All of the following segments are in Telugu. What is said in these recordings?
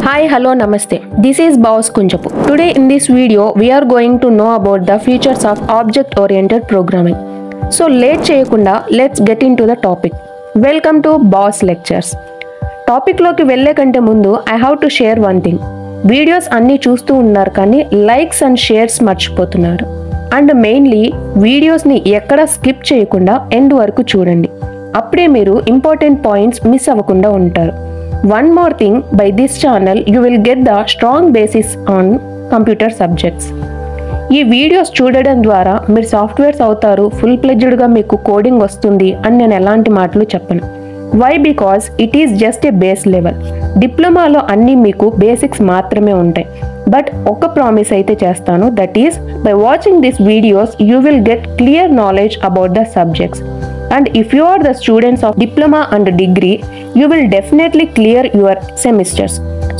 Hi, hello, namaste. This is Boss Kunchapu. Today in this video, we are going to know about the features of object-oriented programming. So, late cheyakunda, let's get into the topic. Welcome to Boss Lectures. Topic loki velle kante mundu, I have to share one thing. Videos anni chustu unnaru kani likes and shares marchipotunnaru. And mainly videos ni ekkada skip cheyakunda end varaku chudandi. Appude meeru important points miss avakunda untaru. One more thing, by this channel you will get the strong basis on computer subjects. ఈ వీడియోస్ చూడడం ద్వారా మీరు సాఫ్ట్వేర్స్ అవుతారు, ఫుల్ ప్లెడ్జ్డ్గా మీకు కోడింగ్ వస్తుంది అని నేను ఎలాంటి మాటలు చెప్పను. Why? Because it is just a base level. డిప్లొమాలో అన్నీ మీకు బేసిక్స్ మాత్రమే ఉంటాయి. బట్ ఒక ప్రామిస్ అయితే చేస్తాను, that is by watching this videos you will get clear knowledge about the subjects. And if you are the students of diploma and degree, you will definitely clear your semesters.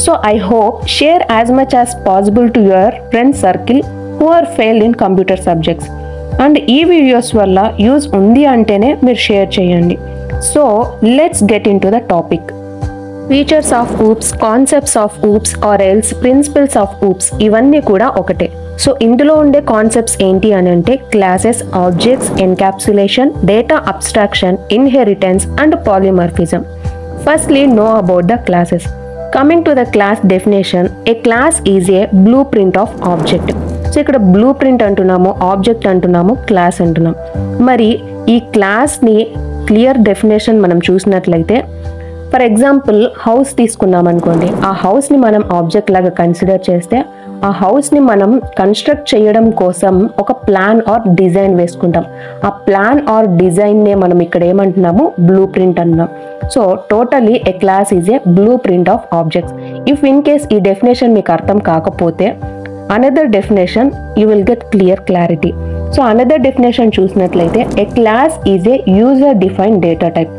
So I hope share as much as possible to your friend circle who are failed in computer subjects. And ee videos valla use undi antene meer share cheyandi. So let's get into the topic. Features of OOPS, concepts of OOPS or else principles of OOPS ఇవన్నీ కూడా ఒకటే. సో ఇందులో ఉండే కాన్సెప్ట్స్ ఏంటి అని అంటే classes, objects, encapsulation, data abstraction, inheritance and polymorphism. Firstly know about the classes. Coming to the class definition, A class is a blueprint of object. So ఇక్కడ బ్లూ ప్రింట్ అంటున్నాము, ఆబ్జెక్ట్ అంటున్నాము, క్లాస్ అంటున్నాం. మరి ఈ క్లాస్ని క్లియర్ డెఫినేషన్ మనం చూసినట్లయితే, ఫర్ ఎగ్జాంపుల్ హౌస్ తీసుకున్నాం అనుకోండి, ఆ హౌస్ని మనం ఆబ్జెక్ట్ లాగా కన్సిడర్ చేస్తే ఆ హౌస్ని మనం కన్స్ట్రక్ట్ చేయడం కోసం ఒక ప్లాన్ ఆర్ డిజైన్ వేసుకుంటాం. ఆ ప్లాన్ ఆర్ డిజైన్నే మనం ఇక్కడ ఏమంటున్నాము, బ్లూ ప్రింట్ అన్నాం. So totally a class is a blueprint of objects. If in case ఈ డెఫినేషన్ మీకు అర్థం కాకపోతే another definition you will get clear clarity. So another definition చూసినట్లయితే a class is a user defined data type.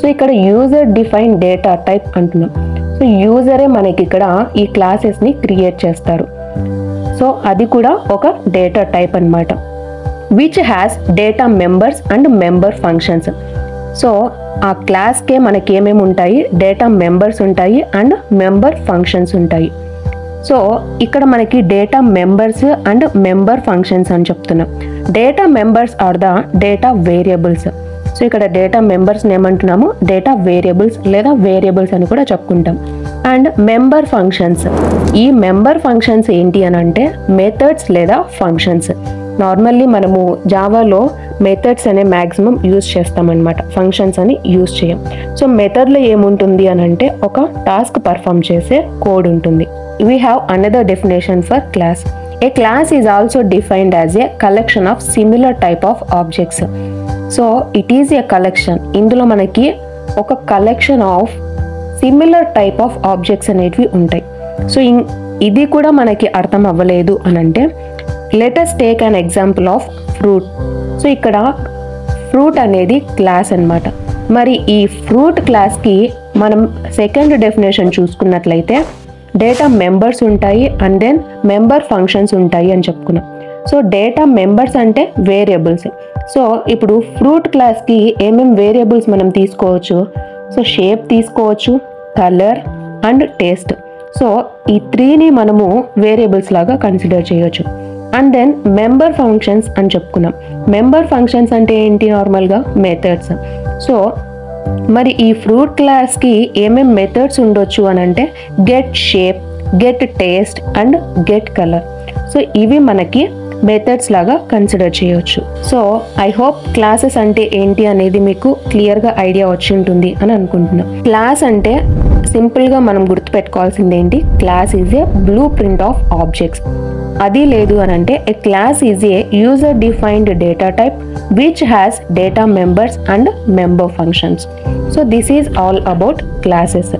So ఇక్కడ యూజర్ డిఫైన్డ్ డేటా టైప్ అంటున్నాం. సో యూజరే మనకి ఇక్కడ ఈ క్లాసెస్ని క్రియేట్ చేస్తారు. సో అది కూడా ఒక డేటా టైప్ అన్నమాట, which has data members and member functions. So ఆ క్లాస్కే మనకి ఏమేమి ఉంటాయి, డేటా మెంబర్స్ ఉంటాయి అండ్ మెంబర్ ఫంక్షన్స్ ఉంటాయి. సో ఇక్కడ మనకి data members and member functions అని చెప్తున్నాం. Data members are the data variables. So ఇక్కడ డేటా మెంబర్స్ని ఏమంటున్నాము, డేటా వేరియబుల్స్ లేదా వేరియబుల్స్ అని కూడా చెప్పుకుంటాం. అండ్ మెంబర్ ఫంక్షన్స్, ఈ మెంబర్ ఫంక్షన్స్ ఏంటి అని అంటే మెథడ్స్ లేదా ఫంక్షన్స్. నార్మల్లీ మనము జావాలో మెథడ్స్ అనే మ్యాక్సిమం యూజ్ చేస్తామన్నమాట, ఫంక్షన్స్ అని యూజ్ చేయం. సో మెథడ్లో ఏముంటుంది అని అంటే ఒక టాస్క్ పర్ఫామ్ చేసే కోడ్ ఉంటుంది. We have another definition for class. A class is also defined as a collection of similar type of objects. So it is a collection. ఇందులో మనకి ఒక collection of similar type of objects అనేటివి ఉంటాయి. సో ఇది కూడా మనకి అర్థం అవ్వలేదు అని అంటే let us take an example of fruit. So ఇక్కడ ఫ్రూట్ అనేది క్లాస్ అన్నమాట. మరి ఈ ఫ్రూట్ క్లాస్కి మనం సెకండ్ డెఫినేషన్ చూసుకున్నట్లయితే డేటా మెంబర్స్ ఉంటాయి అండ్ దెన్ మెంబర్ ఫంక్షన్స్ ఉంటాయి అని చెప్పుకున్నాం. సో డేటా మెంబర్స్ అంటే వేరియబుల్స్. సో ఇప్పుడు ఫ్రూట్ క్లాస్కి ఏమేమి వేరియబుల్స్ మనం తీసుకోవచ్చు, సో షేప్ తీసుకోవచ్చు, కలర్ అండ్ టేస్ట్. సో ఈ త్రీని మనము వేరియబుల్స్ లాగా కన్సిడర్ చేయొచ్చు. అండ్ దెన్ మెంబర్ ఫంక్షన్స్ అని చెప్పుకున్నాం. మెంబర్ ఫంక్షన్స్ అంటే ఏంటి, నార్మల్గా మెథడ్స్. సో మరి ఈ ఫ్రూట్ క్లాస్కి ఏమేమి మెథడ్స్ ఉండొచ్చు అని అంటే get shape, get taste and get colour. So ఇవి మనకి మెథడ్స్ లాగా కన్సిడర్ చేయొచ్చు. సో ఐ హోప్ క్లాసెస్ అంటే ఏంటి అనేది మీకు క్లియర్గా ఐడియా వచ్చి ఉంటుంది అని అనుకుంటున్నాను. క్లాస్ అంటే సింపుల్గా మనం గుర్తుపెట్టుకోవాల్సింది ఏంటి, class is a blueprint of objects. అది లేదు అని అంటే a class is a user defined data type which has data members and member functions. So this is all about classes.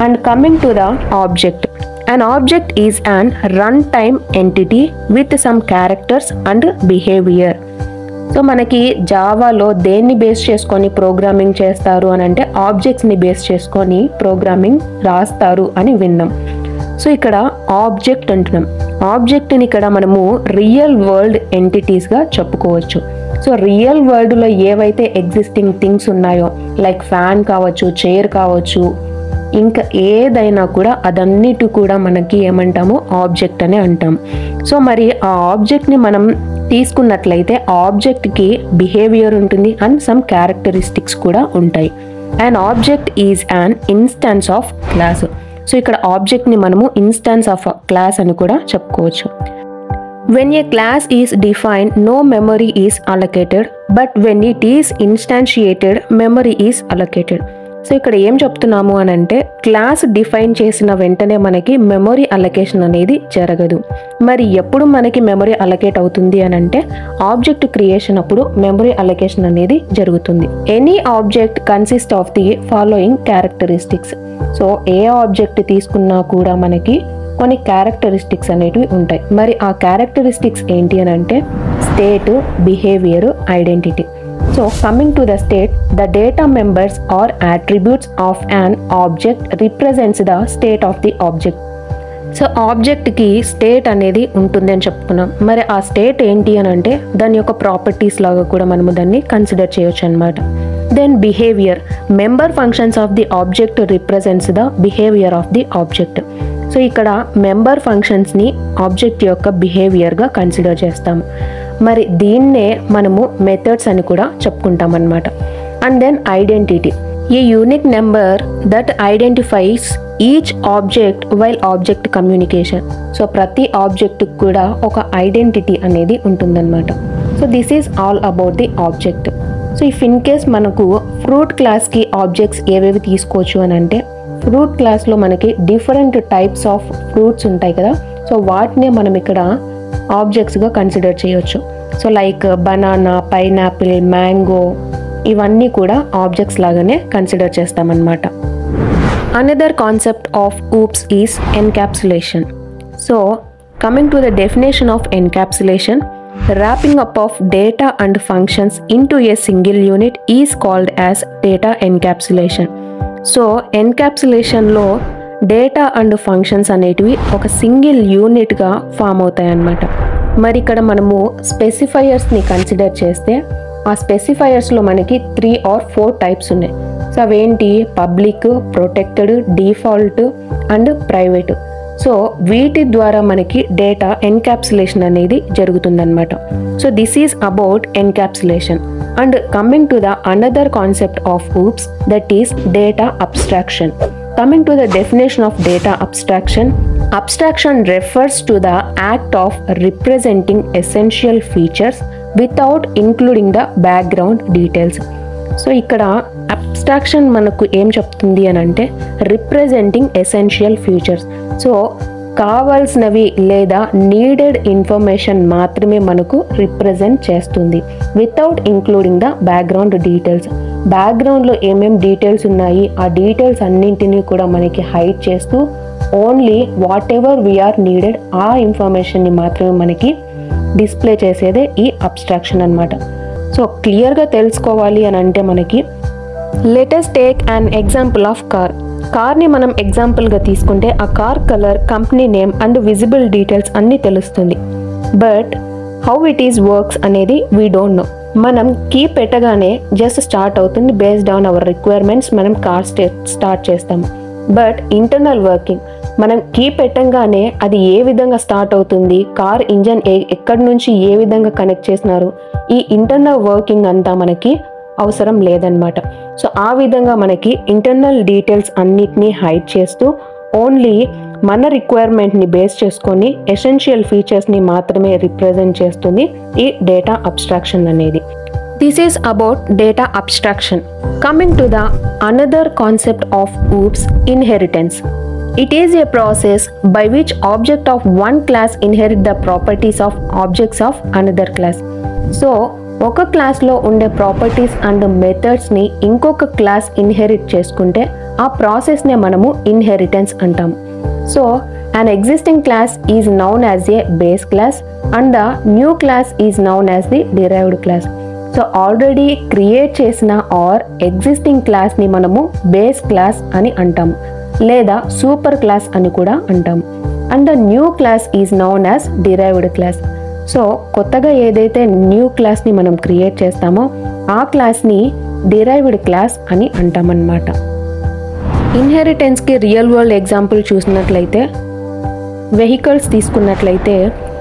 And coming to the object. An object is an runtime entity with some characters and behavior. So మనకి జావాలో దేన్ని బేస్ చేసుకొని ప్రోగ్రామింగ్ చేస్తారు అని అంటే ఆబ్జెక్ట్స్ని బేస్ చేసుకొని ప్రోగ్రామింగ్ రాస్తారు అని విన్నాం. సో ఇక్కడ ఆబ్జెక్ట్ అంటున్నాం. ఆబ్జెక్ట్ని ఇక్కడ మనము రియల్ వరల్డ్ ఎంటిటీస్గా చెప్పుకోవచ్చు. సో రియల్ వరల్డ్లో ఏవైతే ఎగ్జిస్టింగ్ థింగ్స్ ఉన్నాయో లైక్ ఫ్యాన్ కావచ్చు, చైర్ కావచ్చు, ఇంకా ఏదైనా కూడా అదన్నిటి కూడా మనకి ఏమంటాము ఆబ్జెక్ట్ అని అంటాం. సో మరి ఆ ఆబ్జెక్ట్ని మనం తీసుకున్నట్లయితే ఆబ్జెక్ట్కి బిహేవియర్ ఉంటుంది అండ్ సమ్ క్యారెక్టరిస్టిక్స్ కూడా ఉంటాయి. And object is an instance of class. So ఇక్కడ ఆబ్జెక్ట్ని మనము ఇన్స్టాన్స్ ఆఫ్ క్లాస్ అని కూడా చెప్పుకోవచ్చు. When a class is defined, no memory is allocated, but when it is instantiated, memory is allocated. So ఇక్కడ ఏం చెప్తున్నాము అని అంటే క్లాస్ డిఫైన్ చేసిన వెంటనే మనకి మెమొరీ అలొకేషన్ అనేది జరగదు. మరి ఎప్పుడు మనకి మెమొరీ అలొకేట్ అవుతుంది అని అంటే ఆబ్జెక్ట్ క్రియేషన్ అప్పుడు మెమొరీ అలొకేషన్ అనేది జరుగుతుంది. Any object consist of the following characteristics. So A object తీసుకున్నా కూడా మనకి కొన్ని క్యారెక్టరిస్టిక్స్ అనేటివి ఉంటాయి. మరి ఆ క్యారెక్టరిస్టిక్స్ ఏంటి అని అంటే state, behaviour, identity. So coming to the state, the data members or attributes of an object represents the state of the object. So ఆబ్జెక్ట్కి స్టేట్ అనేది ఉంటుంది అని చెప్పుకున్నాం. మరి ఆ స్టేట్ ఏంటి అని అంటే దాని యొక్క ప్రాపర్టీస్ లాగా కూడా మనము దాన్ని కన్సిడర్ చేయొచ్చు అనమాట. Then behaviour, member functions of the object represents the behaviour of the object. So ఇక్కడ మెంబర్ ఫంక్షన్స్ని ఆబ్జెక్ట్ యొక్క బిహేవియర్గా కన్సిడర్ చేస్తాము. మరి దీన్నే మనము మెథడ్స్ అని కూడా చెప్పుకుంటాం అన్నమాట. And then identity, a unique number that identifies each object while object communication. So ప్రతి ఆబ్జెక్ట్ కూడా ఒక ఐడెంటిటీ అనేది ఉంటుందన్నమాట. So this is all about the object. So if in case మనకు ఫ్రూట్ క్లాస్కి ఆబ్జెక్ట్స్ ఏవేవి తీసుకోవచ్చు అని అంటే ఫ్రూట్ క్లాస్లో మనకి డిఫరెంట్ టైప్స్ ఆఫ్ ఫ్రూట్స్ ఉంటాయి కదా. సో వాటినే మనం ఇక్కడ ఆబ్జెక్ట్స్గా కన్సిడర్ చేయొచ్చు. So like banana, pineapple, mango, ఇవన్నీ కూడా ఆబ్జెక్ట్స్ లాగానే కన్సిడర్ చేస్తామన్నమాట. Another concept of oops is encapsulation. So coming to the definition of encapsulation, wrapping up of data and functions into a single unit is called as data encapsulation. So ఎన్క్యాప్సులేషన్లో డేటా అండ్ ఫంక్షన్స్ అనేటివి ఒక సింగిల్ యూనిట్గా ఫామ్ అవుతాయి అన్నమాట. మరి ఇక్కడ మనము స్పెసిఫైయర్స్ని కన్సిడర్ చేస్తే ఆ స్పెసిఫైయర్స్లో మనకి 3 or 4 టైప్స్ ఉన్నాయి. సో అవేంటి? Public, protected, default and private. So వీటి ద్వారా మనకి డేటా ఎన్క్యాప్సులేషన్ అనేది జరుగుతుందన్నమాట. So this is about encapsulation. And coming to the another concept of oops, that is data abstraction. Coming to the definition of data abstraction, abstraction refers to the act of representing essential features without including the background details. So ఇక్కడ అబ్స్ట్రాక్షన్ మనకు ఏం చెప్తుంది అని అంటే రిప్రజెంటింగ్ ఎసెన్షియల్ ఫీచర్స్. సో కావాల్సినవి లేదా నీడెడ్ ఇన్ఫర్మేషన్ మాత్రమే మనకు రిప్రజెంట్ చేస్తుంది without including the background details. బ్యాక్గ్రౌండ్లో ఏమేం డీటెయిల్స్ ఉన్నాయి ఆ డీటెయిల్స్ అన్నింటినీ కూడా మనకి హైడ్ చేస్తూ only whatever we are needed ఆ ఇన్ఫర్మేషన్ని మాత్రమే మనకి డిస్ప్లే చేసేదే ఈ అబ్స్ట్రాక్షన్ అన్నమాట. సో క్లియర్గా తెలుసుకోవాలి అని అంటే మనకి let us take an example of car. కార్ని మనం ఎగ్జాంపుల్గా తీసుకుంటే ఆ car colour, company name and visible details అన్నీ తెలుస్తుంది. But how it is works అనేది వీ డోంట్ నో. మనం కీ పెట్టగానే జస్ట్ స్టార్ట్ అవుతుంది, బేస్డ్ ఆన్ అవర్ రిక్వైర్మెంట్స్ మనం కార్ స్టార్ట్ చేస్తాము. బట్ ఇంటర్నల్ వర్కింగ్, మనం కీ పెట్టంగానే అది ఏ విధంగా స్టార్ట్ అవుతుంది, కార్ ఇంజన్ ఎక్కడి నుంచి ఏ విధంగా కనెక్ట్ చేసినారు, ఈ ఇంటర్నల్ వర్కింగ్ అంతా మనకి అవసరం లేదన్నమాట. సో ఆ విధంగా మనకి ఇంటర్నల్ డీటెయిల్స్ అన్నిటినీ హైడ్ చేస్తూ ఓన్లీ మన రిక్వైర్మెంట్ని బేస్ చేసుకొని ఎసెన్షియల్ ఫీచర్స్ని మాత్రమే రిప్రజెంట్ చేస్తుంది ఈ డేటా అబ్స్ట్రాక్షన్ అనేది. This is about data abstraction. Coming to the another concept of oops, inheritance. It is a process by which object of one class inherit the properties of objects of another class. So ఒక క్లాస్లో ఉండే ప్రాపర్టీస్ అండ్ మెథడ్స్ని ఇంకొక క్లాస్ ఇన్హెరిట్ చేసుకుంటే ఆ ప్రాసెస్నే మనము ఇన్హెరిటెన్స్ అంటాము. So an existing class is known as a base class and the new class is known as the derived class. So already create చేసిన ఆర్ ఎగ్జిస్టింగ్ క్లాస్ని మనము బేస్ క్లాస్ అని అంటాము లేదా సూపర్ క్లాస్ అని కూడా అంటాము. And the new class is noun as derived class. So కొత్తగా ఏదైతే న్యూ క్లాస్ని మనం క్రియేట్ చేస్తామో ఆ క్లాస్ని డిరైవ్డ్ క్లాస్ అని అంటామన్నమాట. ఇన్హెరిటెన్స్కి రియల్ వరల్డ్ ఎగ్జాంపుల్ చూసినట్లయితే వెహికల్స్ తీసుకున్నట్లయితే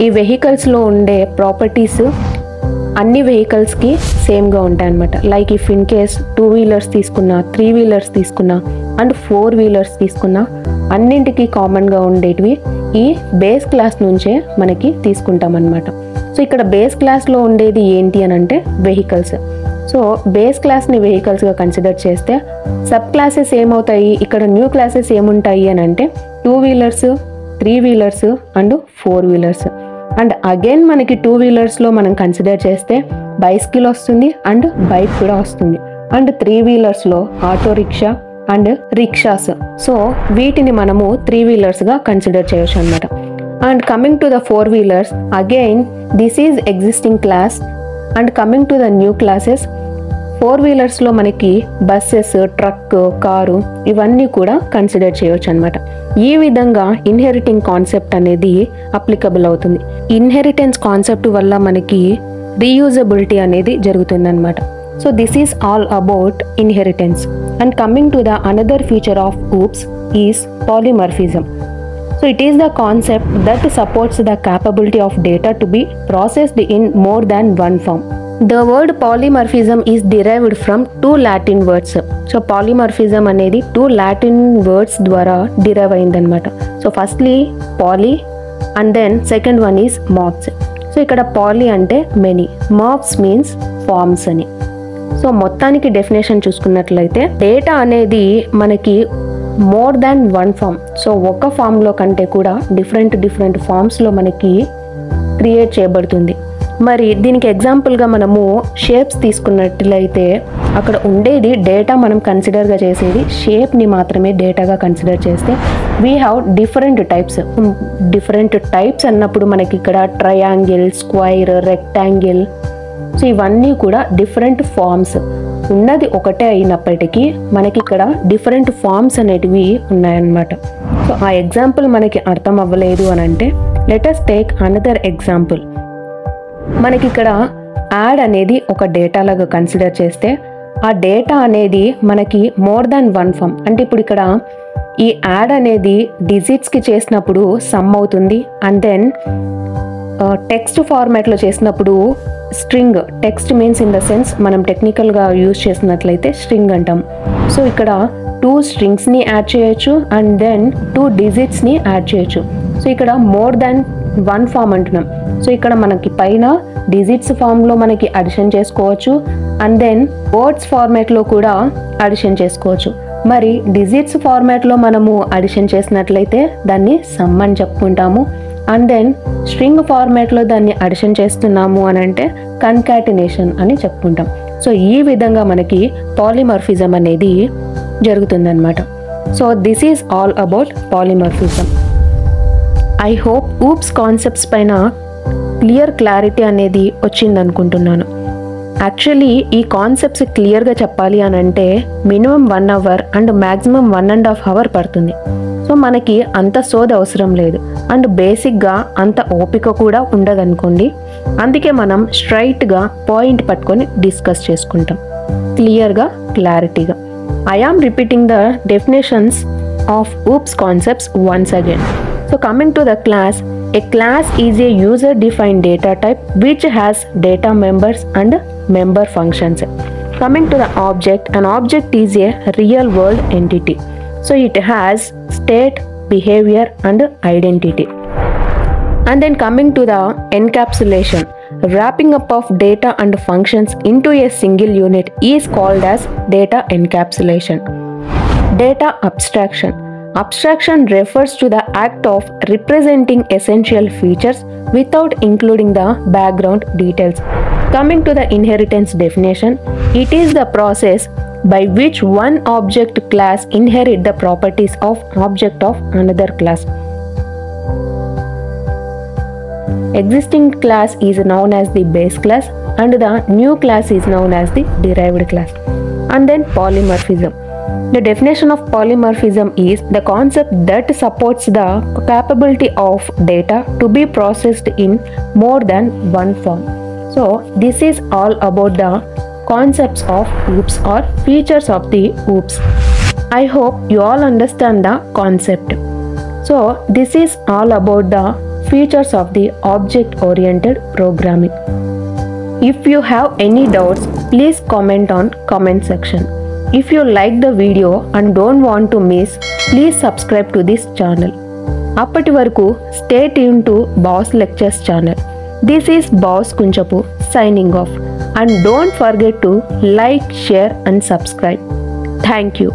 ఈ వెహికల్స్లో ఉండే ప్రాపర్టీస్ అన్ని వెహికల్స్కి సేమ్గా ఉంటాయన్నమాట. Like if in case 2 wheelers తీసుకున్నా, 3 వీలర్స్ తీసుకున్నా అండ్ 4 వీలర్స్ తీసుకున్నా అన్నింటికి కామన్గా ఉండేటివి ఈ బేస్ క్లాస్ నుంచే మనకి తీసుకుంటాం అన్నమాట. సో ఇక్కడ బేస్ క్లాస్లో ఉండేది ఏంటి అని అంటే వెహికల్స్. సో బేస్ క్లాస్ని వెహికల్స్గా కన్సిడర్ చేస్తే సబ్ క్లాసెస్ ఏమవుతాయి, ఇక్కడ న్యూ క్లాసెస్ ఏముంటాయి అని అంటే 2 wheelers, 3 wheelers and 4 wheelers. And again మనకి 2 వీలర్స్లో మనం కన్సిడర్ చేస్తే బైసికల్ వస్తుంది అండ్ బైక్ కూడా వస్తుంది. అండ్ 3 వీలర్స్లో auto rickshaw and rickshaws. So వీటిని మనము 3 వీలర్స్గా కన్సిడర్ చేయొచ్చు అనమాట. And coming to the 4 wheelers, again this is existing class. And coming to the new classes, 4 వీలర్స్లో మనకి బస్సెస్, ట్రక్, కారు ఇవన్నీ కూడా కన్సిడర్ చేయొచ్చు అనమాట. ఈ విధంగా ఇన్హెరిటింగ్ కాన్సెప్ట్ అనేది అప్లికబుల్ అవుతుంది. ఇన్హెరిటెన్స్ కాన్సెప్ట్ వల్ల మనకి రీయూజబిలిటీ అనేది జరుగుతుందన్నమాట. So this is all about inheritance. And coming to the another feature of OOPS is polymorphism. So it is the concept that supports the capability of data to be processed in more than one form. The word polymorphism is derived from 2 Latin words. So polymorphism అనేది 2 Latin words ద్వారా derive అయిందన్నమాట. So firstly poly and then second one is morphs. So ఇక్కడ poly అంటే many, morphs means forms అని. సో మొత్తానికి డెఫినేషన్ చూసుకున్నట్లయితే డేటా అనేది మనకి మోర్ దాన్ 1 ఫామ్. సో ఒక ఫామ్లో కంటే కూడా డిఫరెంట్ ఫామ్స్లో మనకి క్రియేట్ చేయబడుతుంది. మరి దీనికి ఎగ్జాంపుల్గా మనము షేప్స్ తీసుకున్నట్లయితే అక్కడ ఉండేది డేటా, మనం కన్సిడర్గా చేసేది షేప్ని మాత్రమే డేటాగా కన్సిడర్ చేస్తే వీ హ్యావ్ డిఫరెంట్ టైప్స్ అన్నప్పుడు మనకి ఇక్కడ ట్రయాంగిల్, స్క్వైర్, రెక్టాంగిల్, సో ఇవన్నీ కూడా డిఫరెంట్ ఫామ్స్. ఉన్నది ఒకటే అయినప్పటికీ మనకి ఇక్కడ డిఫరెంట్ ఫామ్స్ అనేటివి ఉన్నాయన్నమాట. సో ఆ ఎగ్జాంపుల్ మనకి అర్థం అవ్వలేదు అని అంటే let us take another example. మనకి ఇక్కడ యాడ్ అనేది ఒక డేటా లాగా కన్సిడర్ చేస్తే ఆ డేటా అనేది మనకి మోర్ దాన్ 1 ఫామ్. అంటే ఇప్పుడు ఇక్కడ ఈ యాడ్ అనేది డిజిట్స్కి చేసినప్పుడు సమ్ అవుతుంది. అండ్ దెన్ టెక్స్ట్ ఫార్మాట్లో చేసినప్పుడు string, text means in the sense మనం టెక్నికల్గా యూజ్ చేసినట్లయితే స్ట్రింగ్ అంటాం. సో ఇక్కడ 2 స్ట్రింగ్స్ని యాడ్ చేయొచ్చు అండ్ దెన్ 2 డిజిట్స్ని యాడ్ చేయొచ్చు. సో ఇక్కడ మోర్ దాన్ 1 ఫామ్ అంటున్నాం. సో ఇక్కడ మనకి పైన డిజిట్స్ ఫామ్లో మనకి అడిషన్ చేసుకోవచ్చు అండ్ దెన్ వర్డ్స్ ఫార్మాట్లో కూడా అడిషన్ చేసుకోవచ్చు. మరి డిజిట్స్ ఫార్మాట్లో మనము అడిషన్ చేసినట్లయితే దాన్ని సమ్ అని చెప్పుకుంటాము. అండ్ దెన్ స్ట్రింగ్ ఫార్మాట్లో దాన్ని అడిషన్ చేస్తున్నాము అని అంటే కన్కాటినేషన్ అని చెప్పుకుంటాం. సో ఈ విధంగా మనకి పాలిమర్ఫిజం అనేది జరుగుతుందన్నమాట. So this is all about polymorphism. I hope OOPS concepts పైన క్లియర్ క్లారిటీ అనేది వచ్చిందనుకుంటున్నాను. యాక్చువల్లీ ఈ కాన్సెప్ట్స్ క్లియర్గా చెప్పాలి అని అంటే minimum 1 hour and maximum 1.5 hour పడుతుంది. సో మనకి అంత సోది అవసరం లేదు అండ్ బేసిక్గా అంత ఓపిక కూడా ఉండదనుకోండి. అందుకే మనం స్ట్రైట్గా పాయింట్ పట్టుకొని డిస్కస్ చేసుకుంటాం క్లియర్గా, క్లారిటీగా. I am repeating the definitions of OOPS concepts once again. So coming to the class, a class is a user defined data type which has data members and member functions. Coming to the object, an object is a real world entity. So it has state, behavior and identity. And then coming to the encapsulation, wrapping up of data and functions into a single unit is called as data encapsulation. Data abstraction. Abstraction refers to the act of representing essential features without including the background details. Coming to the inheritance definition, it is the process by which one object class inherits the properties of object of another class. Existing class is known as the base class and the new class is known as the derived class. And then polymorphism. The definition of polymorphism is the concept that supports the capability of data to be processed in more than one form. So this is all about the concepts of OOPS or features of the OOPS. I hope you all understand the concept. So this is all about the features of the object-oriented programming. If you have any doubts, please comment on comment section. If you like the video and don't want to miss, please subscribe to this channel. అప్పటి వరకు stay tuned to Boss Lectures channel. This is Boss Kunchapu signing off, and don't forget to like, share and subscribe. Thank you.